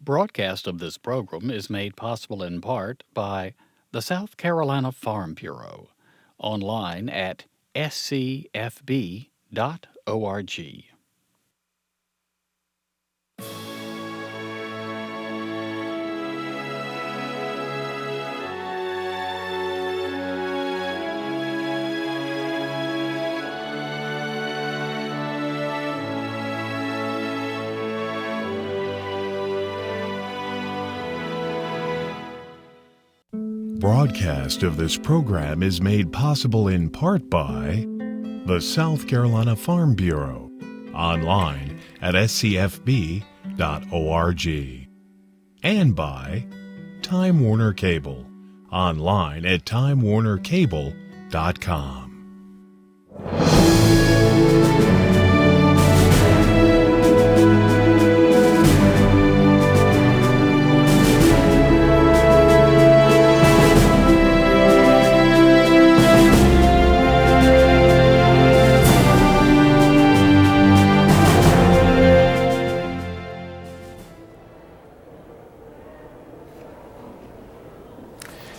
Broadcast of this program is made possible in part by the South Carolina Farm Bureau, online at scfb.org. Broadcast of this program is made possible in part by the South Carolina Farm Bureau, online at scfb.org, and by Time Warner Cable, online at timewarnercable.com.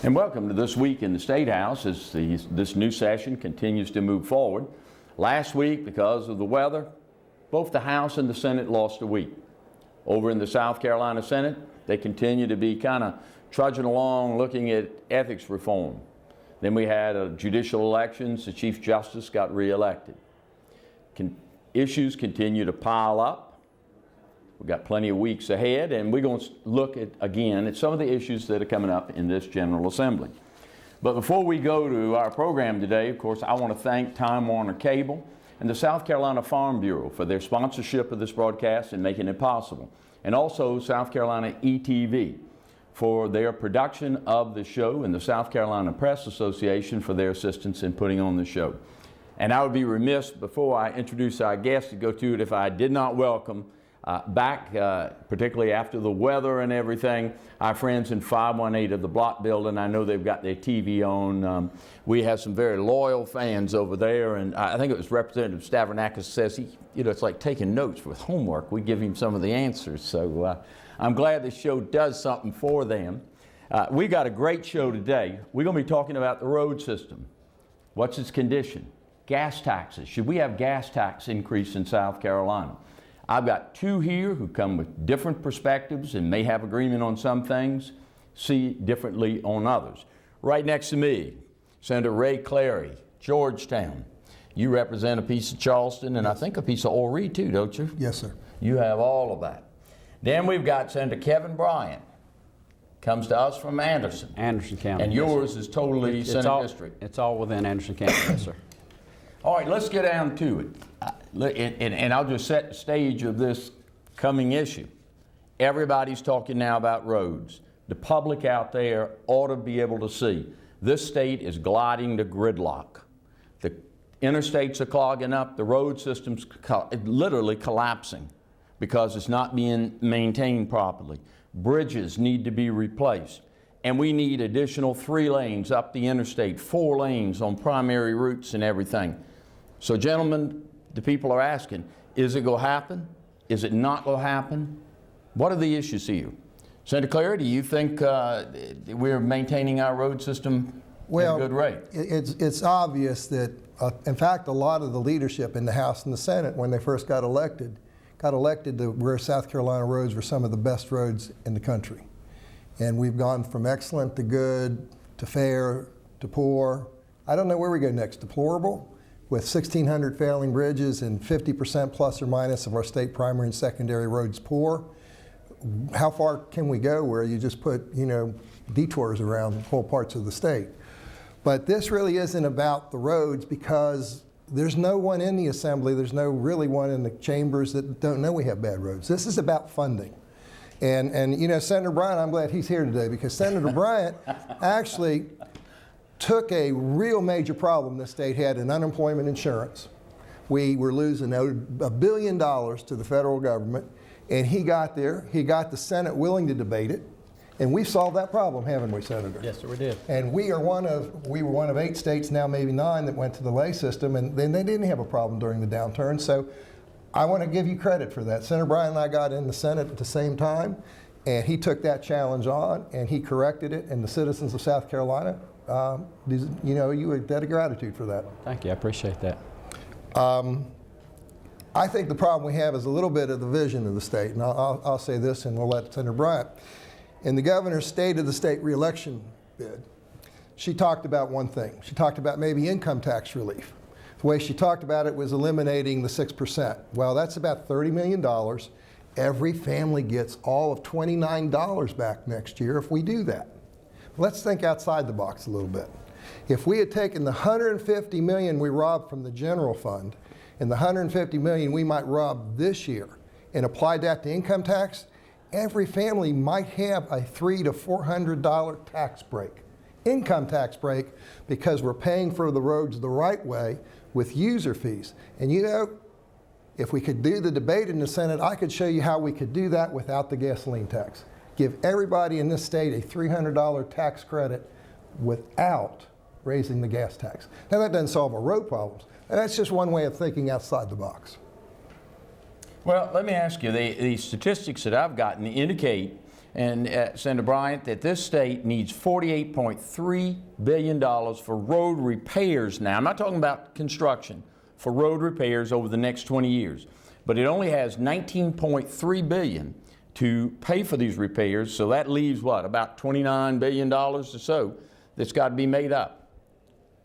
And welcome to This Week in the State House as this new session continues to move forward. Last week, because of the weather, both the House and the Senate lost a week. Over in the South Carolina Senate, they continue to be kind of trudging along looking at ethics reform. Then we had judicial elections. The Chief Justice got reelected. Issues continue to pile up. We've got plenty of weeks ahead, and we're going to look again at some of the issues that are coming up in this General Assembly. But before we go to our program today, of course, I want to thank Time Warner Cable and the South Carolina Farm Bureau for their sponsorship of this broadcast and making it possible. And also South Carolina ETV for their production of the show, and the South Carolina Press Association for their assistance in putting on the show. And I would be remiss before I introduce our guest to go to it if I did not welcome back, particularly after the weather and everything, our friends in 518 of the Block Building. I know they've got their TV on. We have some very loyal fans over there, and I think it was Representative Stavronakis says it's like taking notes with homework. We give him some of the answers, so I'm glad this show does something for them. We got a great show today. We're going to be talking about the road system. What's its condition? Gas taxes. Should we have gas tax increase in South Carolina? I've got two here who come with different perspectives and may have agreement on some things, see differently on others. Right next to me, Senator Ray Cleary, Georgetown. You represent a piece of Charleston and I think a piece of Horry too, don't you? Yes, sir. You have all of that. Then we've got Senator Kevin Bryant. Comes to us from Anderson. Anderson County. And yours is totally Senate District. It's all within Anderson County, yes, sir. All right, let's get down to it. And I'll just set the stage of this coming issue. Everybody's talking now about roads. The public out there ought to be able to see this state is gliding to gridlock. The interstates are clogging up. The road system's literally collapsing because it's not being maintained properly. Bridges need to be replaced. And we need additional 3 lanes up the interstate, 4 lanes on primary routes and everything. So gentlemen, the people are asking, is it going to happen? Is it not going to happen? What are the issues here? Senator Cleary, do you think we're maintaining our road system at a good rate? It's obvious that, in fact, a lot of the leadership in the House and the Senate, when they first got elected to where South Carolina roads were some of the best roads in the country. And we've gone from excellent to good, to fair, to poor. I don't know where we go next, deplorable? With 1,600 failing bridges and 50% plus or minus of our state primary and secondary roads poor. How far can we go where you just put, detours around whole parts of the state? But this really isn't about the roads because there's no one in the Assembly, there's no really one in the chambers that don't know we have bad roads. This is about funding. And Senator Bryant, I'm glad he's here today because Senator Bryant actually took a real major problem the state had in unemployment insurance. We were losing $1 billion to the federal government, and he got there. He got the Senate willing to debate it, and we've solved that problem, haven't we, Senator? Yes, sir, we did. And we were one of 8 states, now maybe 9, that went to the lay system, and then they didn't have a problem during the downturn. So I want to give you credit for that. Senator Bryant and I got in the Senate at the same time, And he took that challenge on, and he corrected it, and the citizens of South Carolina, you know, you a debt of gratitude for that. Thank you. I appreciate that. I think the problem we have is a little bit of the vision of the state, and I'll say this, and we'll let Senator Bryant. In the governor's State of the State reelection bid, she talked about one thing. She talked about maybe income tax relief. The way she talked about it was eliminating the 6%. Well, that's about $30 million. Every family gets all of $29 back next year if we do that. Let's think outside the box a little bit. If we had taken the $150 million we robbed from the general fund and the $150 million we might rob this year and applied that to income tax, every family might have a $300 to $400 tax break, income tax break, because we're paying for the roads the right way with user fees. And you know, if we could do the debate in the Senate, I could show you how we could do that without the gasoline tax. Give everybody in this state a $300 tax credit without raising the gas tax. Now that doesn't solve our road problems. That's just one way of thinking outside the box. Well, let me ask you, the statistics that I've gotten indicate, and Senator Bryant, that this state needs $48.3 billion for road repairs now. I'm not talking about construction, for road repairs over the next 20 years. But it only has $19.3 billion to pay for these repairs, so that leaves what, about $29 billion or so that's got to be made up.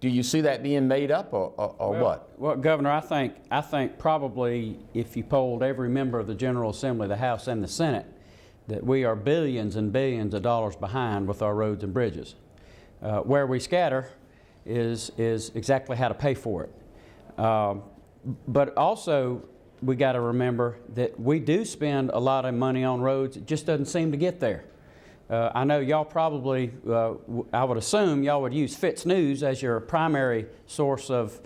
Do you see that being made up, or what? Well, Governor, I think probably if you polled every member of the General Assembly, the House and the Senate, that we are billions and billions of dollars behind with our roads and bridges. Where we scatter is exactly how to pay for it. But also, we got to remember that we do spend a lot of money on roads. It just doesn't seem to get there. I know y'all probably, I would assume y'all would use Fitz News as your primary source of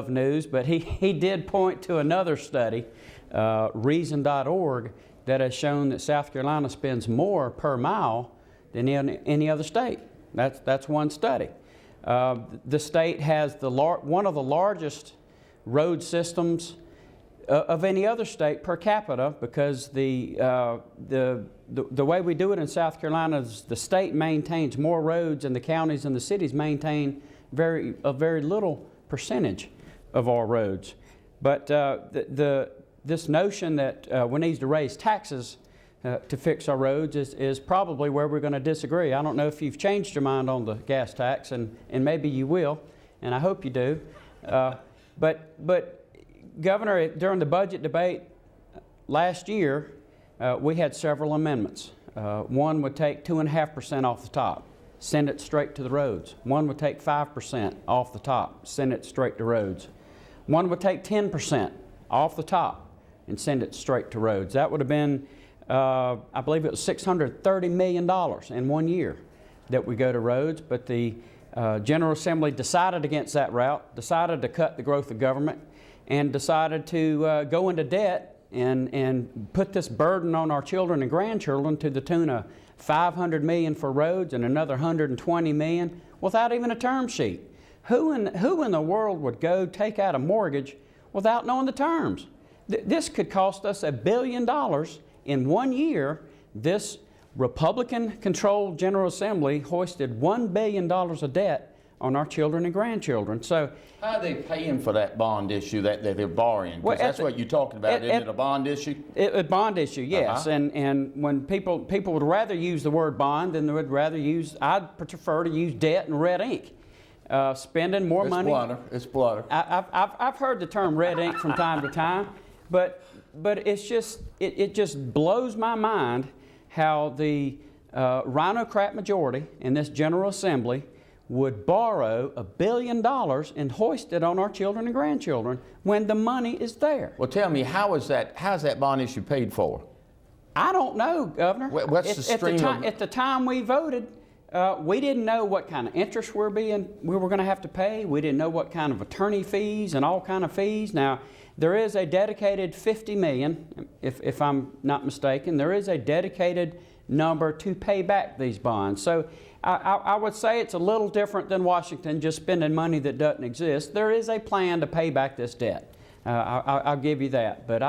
news, but he did point to another study, Reason.org, that has shown that South Carolina spends more per mile than any other state. That's one study. The state has one of the largest road systems of any other state per capita, because the way we do it in South Carolina is the state maintains more roads and the counties and the cities maintain a very little percentage of our roads. But this notion that we need to raise taxes to fix our roads is probably where we're going to disagree. I don't know if you've changed your mind on the gas tax, and maybe you will, and I hope you do. But Governor, during the budget debate last year, we had several amendments. One would take 2.5% off the top, send it straight to the roads. One would take 5% off the top, send it straight to roads. One would take 10% off the top and send it straight to roads. That would have been, I believe it was $630 million in 1 year that we go to roads, but the General Assembly decided against that route, decided to cut the growth of government, and decided to go into debt and put this burden on our children and grandchildren to the tune of $500 million for roads and another $120 million without even a term sheet. Who in the world would go take out a mortgage without knowing the terms? This could cost us $1 billion in 1 year. This Republican-controlled General Assembly hoisted $1 billion of debt on our children and grandchildren. So, how are they paying for that bond issue that they're borrowing? Because that's what you're talking about, isn't it, a bond issue? A bond issue, yes. And when people would rather use the word bond than they would rather use, I'd prefer to use debt and red ink. Spending more money. It's blunder. I've heard the term red ink from time to time, but it's just, it just blows my mind how the rhinocrat majority in this General Assembly would borrow $1 billion and hoist it on our children and grandchildren when the money is there. Well, tell me, how's that bond issue paid for? I don't know, Governor. What's the stream at the time we voted, we didn't know what kind of interest we were going to have to pay. We didn't know what kind of attorney fees and all kind of fees. Now, there is a dedicated $50 million, if I'm not mistaken. There is a dedicated number to pay back these bonds. So I would say it's a little different than Washington just spending money that doesn't exist. There is a plan to pay back this debt. I'll give you that. But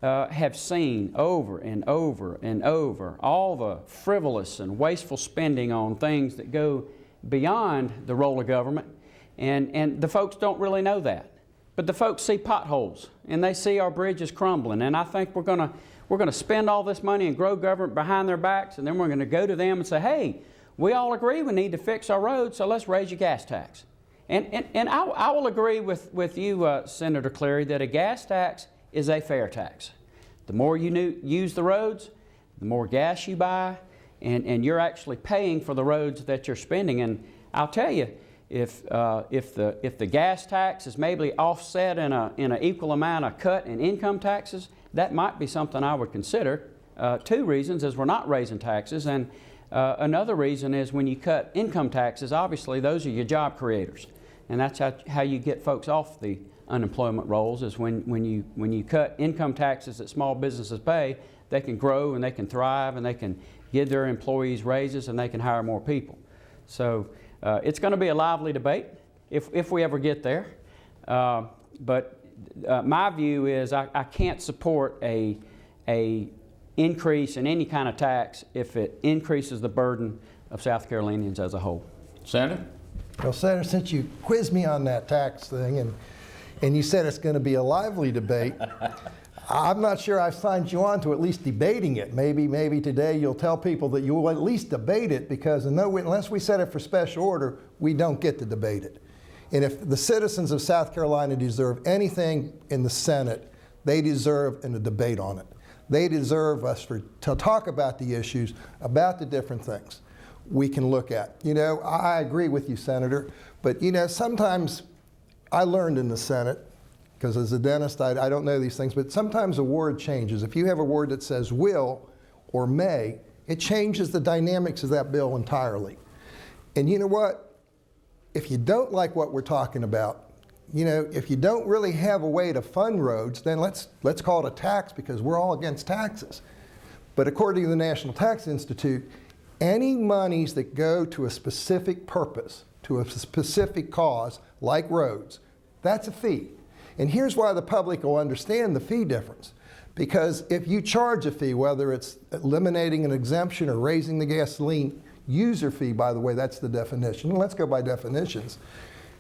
have seen over and over and over all the frivolous and wasteful spending on things that go beyond the role of government, and the folks don't really know that. But the folks see potholes, and they see our bridges crumbling, and I think we're going to spend all this money and grow government behind their backs, and then we're going to go to them and say, hey, we all agree we need to fix our roads, so let's raise your gas tax. And I will agree with you, Senator Cleary, that a gas tax is a fair tax. The more you use the roads, the more gas you buy, and you're actually paying for the roads that you're spending. And I'll tell you, if the gas tax is maybe offset in an equal amount of cut in income taxes, that might be something I would consider. Two reasons is we're not raising taxes, and another reason is when you cut income taxes, obviously those are your job creators, and that's how you get folks off the unemployment rolls, is when you cut income taxes that small businesses pay, they can grow and they can thrive and they can give their employees raises and they can hire more people. So it's going to be a lively debate if we ever get there. But my view is I can't support a increase in any kind of tax if it increases the burden of South Carolinians as a whole. Senator? Well, Senator, since you quizzed me on that tax thing and you said it's going to be a lively debate, I'm not sure I've signed you on to at least debating it. Maybe today you'll tell people that you will at least debate it, because unless we set it for special order, we don't get to debate it. And if the citizens of South Carolina deserve anything in the Senate, they deserve a debate on it. They deserve us to talk about the issues, about the different things we can look at. You know, I agree with you, Senator, but you know, sometimes I learned in the Senate, because as a dentist, I don't know these things, but sometimes a word changes. If you have a word that says will or may, it changes the dynamics of that bill entirely. And you know what? If you don't like what we're talking about, you know, if you don't really have a way to fund roads, then let's call it a tax, because we're all against taxes. But according to the National Tax Institute, any monies that go to a specific purpose, to a specific cause, like roads, that's a fee. And here's why the public will understand the fee difference. Because if you charge a fee, whether it's eliminating an exemption or raising the gasoline user fee, by the way, that's the definition. Let's go by definitions.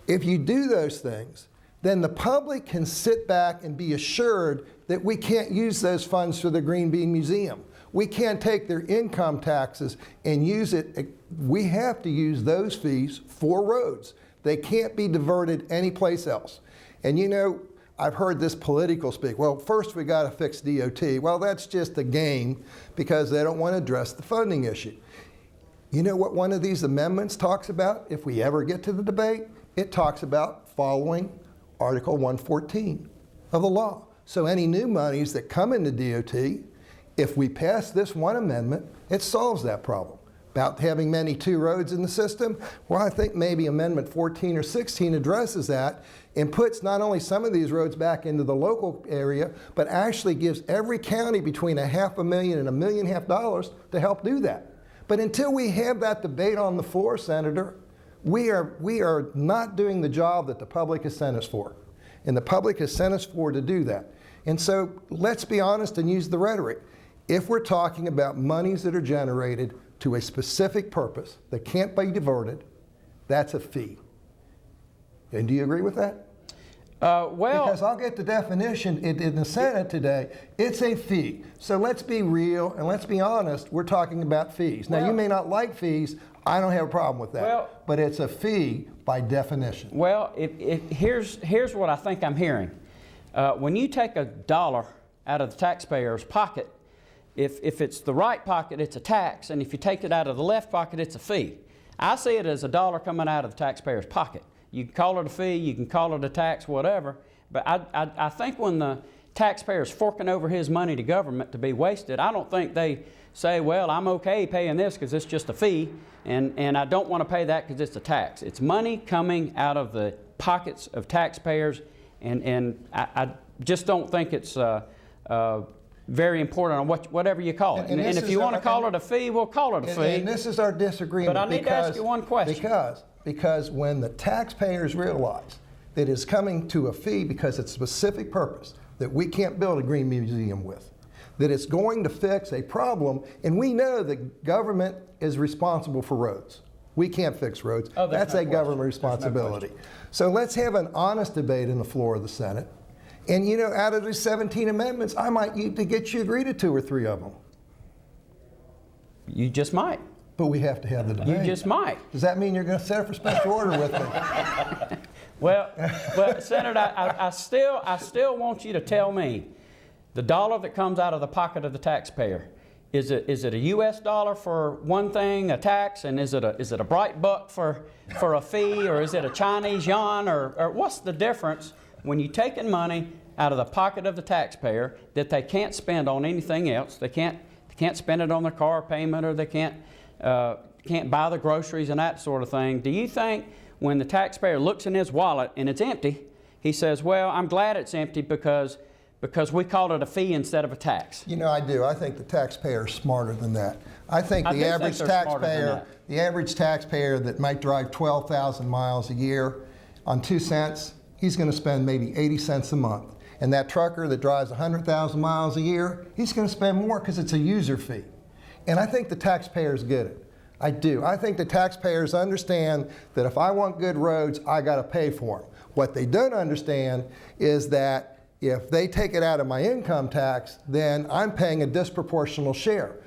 If you do those things, then the public can sit back and be assured that we can't use those funds for the Green Bean Museum. We can't take their income taxes and use it. We have to use those fees for roads. They can't be diverted anyplace else. And you know, I've heard this political speak. Well, first we got to fix DOT. Well, that's just a game, because they don't want to address the funding issue. You know what one of these amendments talks about if we ever get to the debate? It talks about following Article 114 of the law. So any new monies that come into DOT, if we pass this one amendment, it solves that problem. About having many two roads in the system, well, I think maybe Amendment 14 or 16 addresses that and puts not only some of these roads back into the local area, but actually gives every county between $500,000 and $1.5 million to help do that. But until we have that debate on the floor, Senator, we are not doing the job that the public has sent us for. And the public has sent us for to do that. And so let's be honest and use the rhetoric. If we're talking about monies that are generated to a specific purpose that can't be diverted, that's a fee. And do you agree with that? Well, because I'll get the definition in the Senate today. It's a fee. So let's be real and let's be honest. We're talking about fees. Now, you may not like fees. I don't have a problem with that. But it's a fee by definition. Well, here's what I think I'm hearing. When you take a dollar out of the taxpayer's pocket, if it's the right pocket, it's a tax, and if you take it out of the left pocket, it's a fee. I see it as a dollar coming out of the taxpayer's pocket. You can call it a fee, you can call it a tax, whatever, but I think when the taxpayer's forking over his money to government to be wasted, I don't think they say, well, I'm okay paying this because it's just a fee, and I don't want to pay that because it's a tax. It's money coming out of the pockets of taxpayers, and I just don't think it's very important on whatever you call it. And if you want to call it a fee, we'll call it a fee. And this is our disagreement. But I need to ask you one question. Because when the taxpayers realize that it's coming to a fee because it's a specific purpose, that we can't build a green museum with, that it's going to fix a problem, and we know that government is responsible for roads. We can't fix roads. Oh, that's a government responsibility. So let's have an honest debate in the floor of the Senate. And you know, out of the 17 amendments, I might need to get you to agree to 2 or 3 of them. You just might. But we have to have the debate. You just might. Does that mean you're going to set up for special order with me? Well, Senator, I still want you to tell me the dollar that comes out of the pocket of the taxpayer. Is it a U.S. dollar for one thing, a tax, and is it a bright buck for a fee, or is it a Chinese yuan, or what's the difference when you're taking money out of the pocket of the taxpayer that they can't spend on anything else? They can't spend it on their car payment, or they can't buy the groceries and that sort of thing. Do you think when the taxpayer looks in his wallet and it's empty, he says, well, I'm glad it's empty because we called it a fee instead of a tax? You know, I do. I think the taxpayer is smarter than that. I think the average taxpayer that might drive 12,000 miles a year on 2 cents, he's going to spend maybe 80 cents a month. And that trucker that drives 100,000 miles a year, he's going to spend more because it's a user fee. And I think the taxpayers get it. I do. I think the taxpayers understand that if I want good roads, I got to pay for them. What they don't understand is that if they take it out of my income tax, then I'm paying a disproportional share.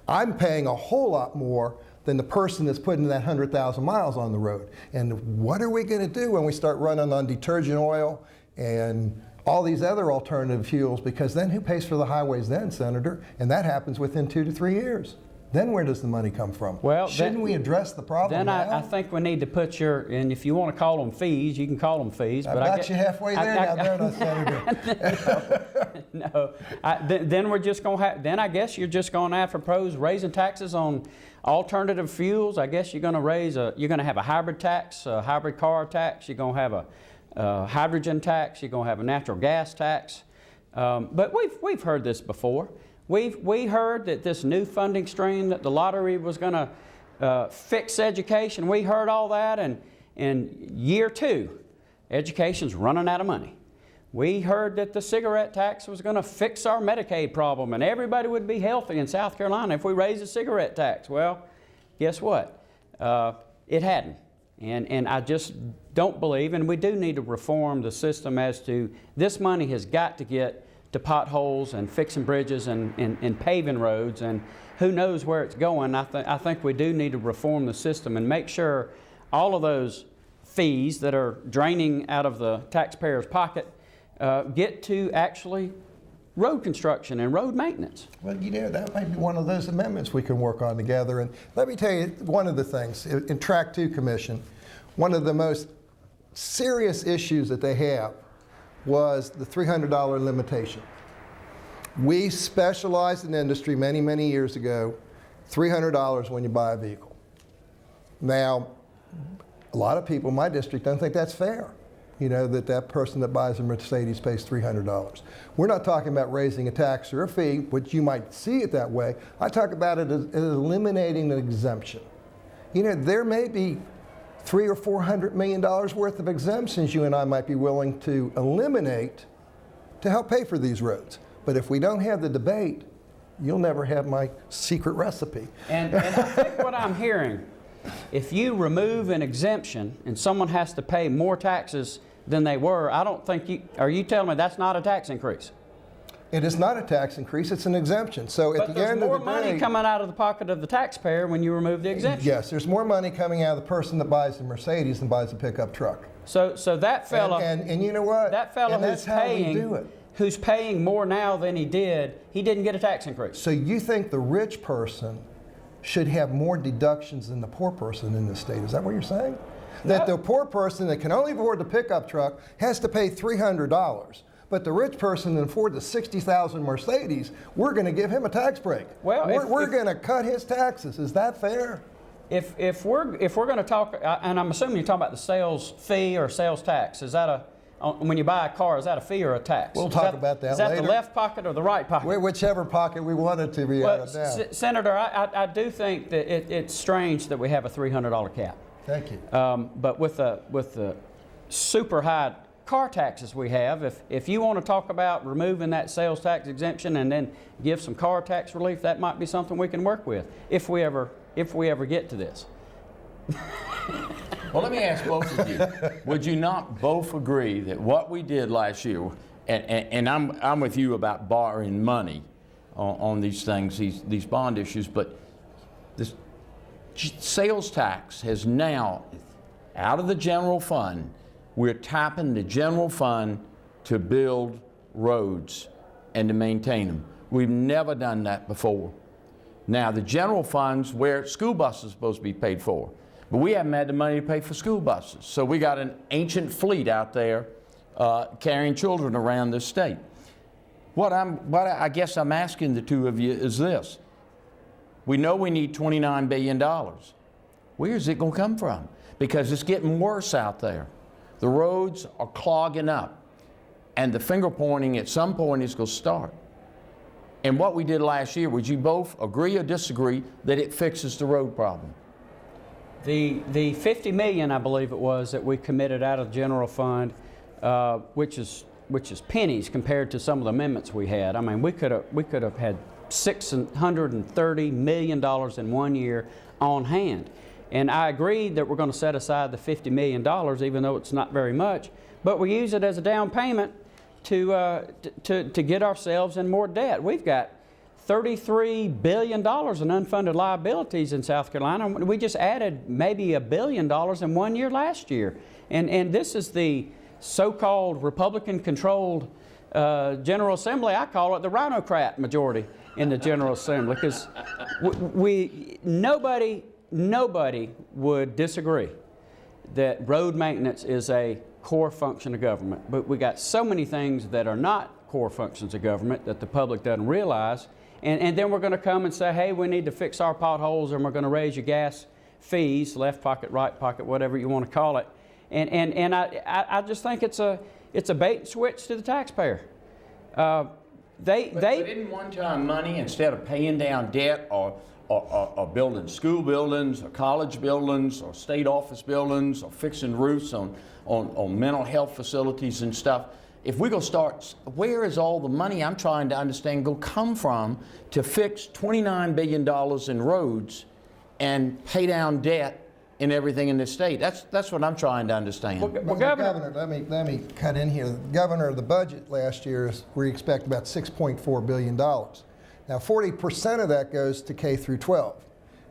I'm paying a whole lot more than the person that's putting that 100,000 miles on the road. And what are we going to do when we start running on detergent oil and all these other alternative fuels? Because then who pays for the highways then, Senator? And that happens within 2 to 3 years. Then where does the money come from? Well, shouldn't we address the problem then now? I think we need to put and if you want to call them fees, you can call them fees. I got you halfway there now, don't I, Senator? No. Then we're just going to have, then I guess you're just going to have to propose raising taxes on alternative fuels. I guess you're going to have a hybrid tax, a hybrid car tax. You're going to have a hydrogen tax. You're going to have a natural gas tax. But we've heard this before. We heard that this new funding stream, that the lottery was going to fix education. We heard all that, and in year 2, education's running out of money. We heard that the cigarette tax was going to fix our Medicaid problem, and everybody would be healthy in South Carolina if we raised the cigarette tax. Well, guess what? It hadn't. And I just don't believe, and we do need to reform the system as to this money has got to get to potholes and fixing bridges and paving roads, and who knows where it's going. I think we do need to reform the system and make sure all of those fees that are draining out of the taxpayer's pocket get to actually road construction and road maintenance. Well, you know, that might be one of those amendments we can work on together. And let me tell you one of the things. In Track 2 Commission, one of the most serious issues that they have was the $300 limitation. We specialized in industry many, many years ago, $300 when you buy a vehicle. Now, a lot of people in my district don't think that's fair. You know, that person that buys a Mercedes pays $300. We're not talking about raising a tax or a fee, which you might see it that way. I talk about it as eliminating an exemption. You know, there may be $300 or $400 million worth of exemptions you and I might be willing to eliminate to help pay for these roads. But if we don't have the debate, you'll never have my secret recipe. And I think what I'm hearing, if you remove an exemption and someone has to pay more taxes than they were, I don't think are you telling me that's not a tax increase? It is not a tax increase, it's an exemption. So at the end of the day, there's more money coming out of the pocket of the taxpayer when you remove the exemption. Yes, there's more money coming out of the person that buys the Mercedes than buys a pickup truck. So that fella, and you know what? That fella who's paying more now than he didn't get a tax increase. So you think the rich person should have more deductions than the poor person in this state? Is that what you're saying? That the poor person that can only afford the pickup truck has to pay $300. But the rich person that afford the 60,000 Mercedes, we're going to give him a tax break. Well, we're going to cut his taxes. Is that fair? If we're going to talk, and I'm assuming you're talking about the sales fee or sales tax, is that when you buy a car, is that a fee or a tax? We'll talk about that later. Is that the left pocket or the right pocket? Whichever pocket we want it to be out of now. Senator, I do think that it's strange that we have a $300 cap. Thank you. But with the super high car taxes we have. If you want to talk about removing that sales tax exemption and then give some car tax relief, that might be something we can work with if we ever get to this. Well, let me ask both of you. Would you not both agree that what we did last year, and I'm with you about borrowing money on these things, these bond issues, but this sales tax has now, out of the general fund, we're tapping the general fund to build roads and to maintain them. We've never done that before. Now, the general fund's where school buses are supposed to be paid for. But we haven't had the money to pay for school buses. So we got an ancient fleet out there carrying children around this state. What I guess I'm asking the two of you is this. We know we need $29 billion. Where is it going to come from? Because it's getting worse out there. The roads are clogging up. And the finger pointing at some point is going to start. And what we did last year, would you both agree or disagree that it fixes the road problem? The $50 million, I believe it was, that we committed out of the general fund, which is pennies compared to some of the amendments we had. I mean, we could have had $630 million in 1 year on hand. And I agree that we're going to set aside the $50 million, even though it's not very much, but we use it as a down payment to get ourselves in more debt. We've got $33 billion in unfunded liabilities in South Carolina. We just added maybe $1 billion in 1 year last year. And this is the so-called Republican-controlled General Assembly. I call it the rhinocrat majority in the General Assembly, because nobody would disagree that road maintenance is a core function of government. But we got so many things that are not core functions of government that the public doesn't realize. And then we're going to come and say, hey, we need to fix our potholes, and we're going to raise your gas fees, left pocket, right pocket, whatever you want to call it. And I just think it's a bait and switch to the taxpayer. But didn't one-time money, instead of paying down debt or building school buildings or college buildings or state office buildings or fixing roofs on mental health facilities and stuff, if we're going to start, where is all the money I'm trying to understand going to come from to fix $29 billion in roads and pay down debt in everything in this state? That's what I'm trying to understand. Well, Governor, let me cut in here. The governor of the budget last year, we expect about $6.4 billion. Now, 40% of that goes to K through 12,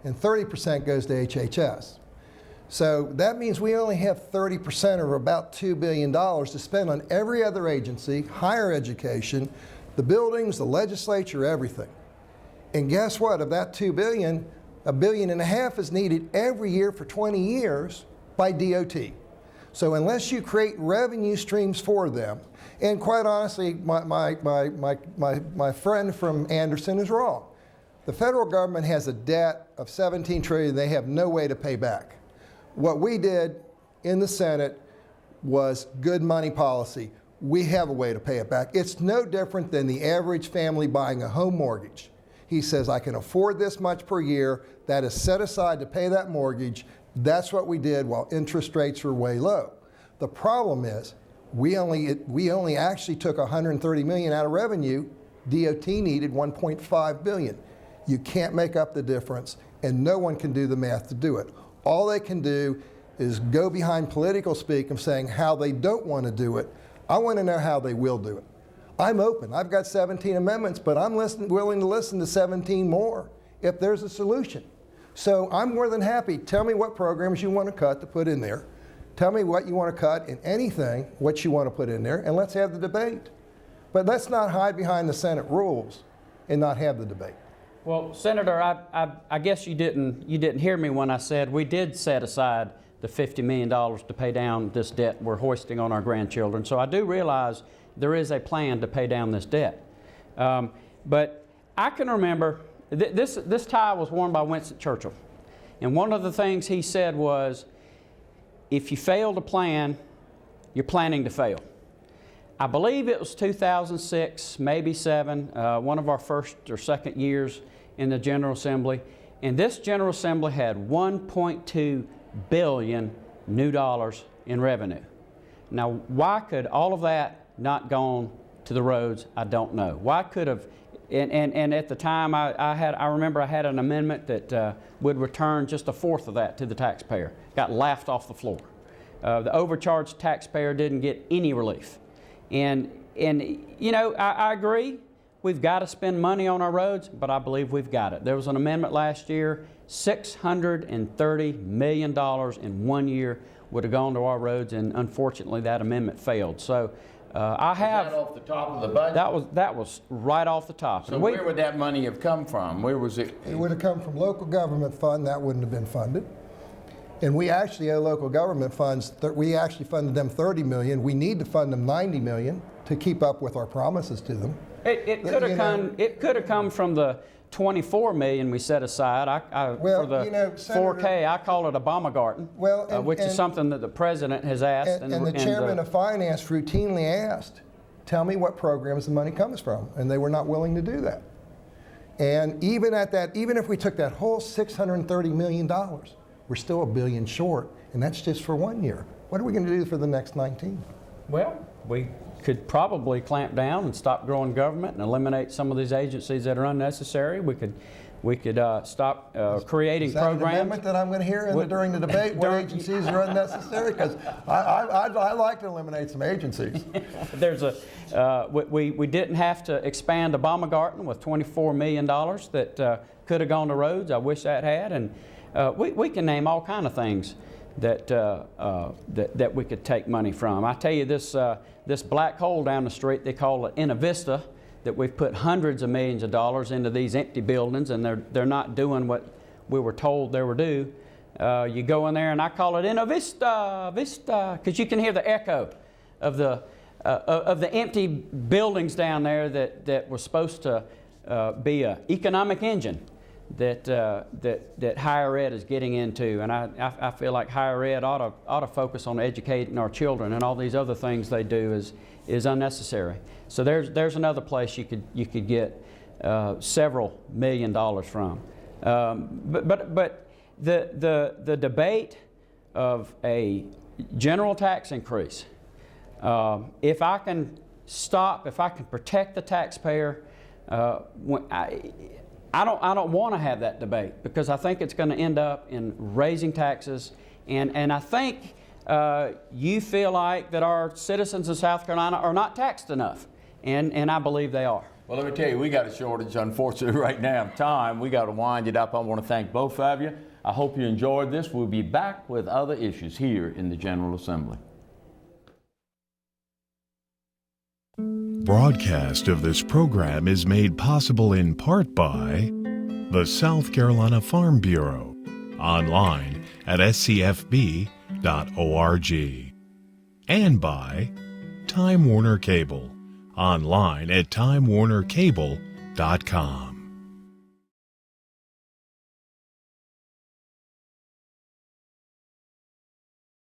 and 30% goes to HHS. So that means we only have 30%, or about $2 billion, to spend on every other agency, higher education, the buildings, the legislature, everything. And guess what? Of that $2 billion, $1.5 billion is needed every year for 20 years by DOT. So unless you create revenue streams for them, and quite honestly, my friend from Anderson is wrong. The federal government has a debt of $17 trillion they have no way to pay back. What we did in the Senate was good money policy. We have a way to pay it back. It's no different than the average family buying a home mortgage. He says, I can afford this much per year. That is set aside to pay that mortgage. That's what we did while interest rates were way low. The problem is, we only actually took $130 million out of revenue. DOT needed $1.5 billion. You can't make up the difference, and no one can do the math to do it. All they can do is go behind political speak of saying how they don't want to do it. I want to know how they will do it. I'm open. I've got 17 amendments, but I'm willing to listen to 17 more if there's a solution. So I'm more than happy. Tell me what programs you want to cut to put in there. Tell me what you want to cut in anything, what you want to put in there, and let's have the debate. But let's not hide behind the Senate rules and not have the debate. Well, Senator, I guess you didn't hear me when I said we did set aside the $50 million to pay down this debt we're hoisting on our grandchildren. So I do realize there is a plan to pay down this debt. But I can remember, this tie was worn by Winston Churchill. And one of the things he said was, if you fail to plan, you're planning to fail. I believe it was 2006, maybe 7, one of our first or second years in the General Assembly. And this General Assembly had $1.2 billion new dollars in revenue. Now, why could all of that not gone to the roads? I don't know. Why could have, and at the time I remember I had an amendment that would return just a fourth of that to the taxpayer. Got laughed off the floor. The overcharged taxpayer didn't get any relief. And you know, I agree, we've got to spend money on our roads, but I believe we've got it. There was an amendment last year, $630 million in 1 year would have gone to our roads, and unfortunately that amendment failed. So I have. Was that off the top of the budget? That was right off the top. So where would that money have come from? Where was it? It would have come from local government fund. That wouldn't have been funded. And we actually owe local government funds. We actually funded them $30 million. We need to fund them $90 million to keep up with our promises to them. It could have come. It could have come from the $24 million we set aside. For the Senator, 4K, I call it a Baumgarten, which is something that the president has asked. And the chairman of finance routinely asked, "Tell me what programs the money comes from," and they were not willing to do that. And even at that, even if we took that whole $630 million, we're still $1 billion short, and that's just for 1 year. What are we going to do for the next 19? Well, we could probably clamp down and stop growing government and eliminate some of these agencies that are unnecessary. We could stop creating Is that programs. an amendment that I'm going to hear during the debate? What agencies are unnecessary? Because I like to eliminate some agencies. There's we didn't have to expand the Baumgarten with $24 million that could have gone to roads. I wish that had, and we can name all kind of things that we could take money from. I tell you, this black hole down the street, they call it Innovista, that we've put hundreds of millions of dollars into these empty buildings, and they're not doing what we were told they were due. You go in there, and I call it Innovista, because you can hear the echo of the empty buildings down there that were supposed to be an economic engine that higher ed is getting into, and I feel like higher ed ought to focus on educating our children, and all these other things they do is unnecessary. So there's another place you could get several $1 million from. But the debate of a general tax increase, if I can protect the taxpayer, I don't want to have that debate, because I think it's going to end up in raising taxes, and I think you feel like that our citizens in South Carolina are not taxed enough, and I believe they are. Well, let me tell you, we got a shortage, unfortunately, right now of time. We got to wind it up. I want to thank both of you. I hope you enjoyed this. We'll be back with other issues here in the General Assembly. Broadcast of this program is made possible in part by the South Carolina Farm Bureau, online at scfb.org, and by Time Warner Cable, online at timewarnercable.com.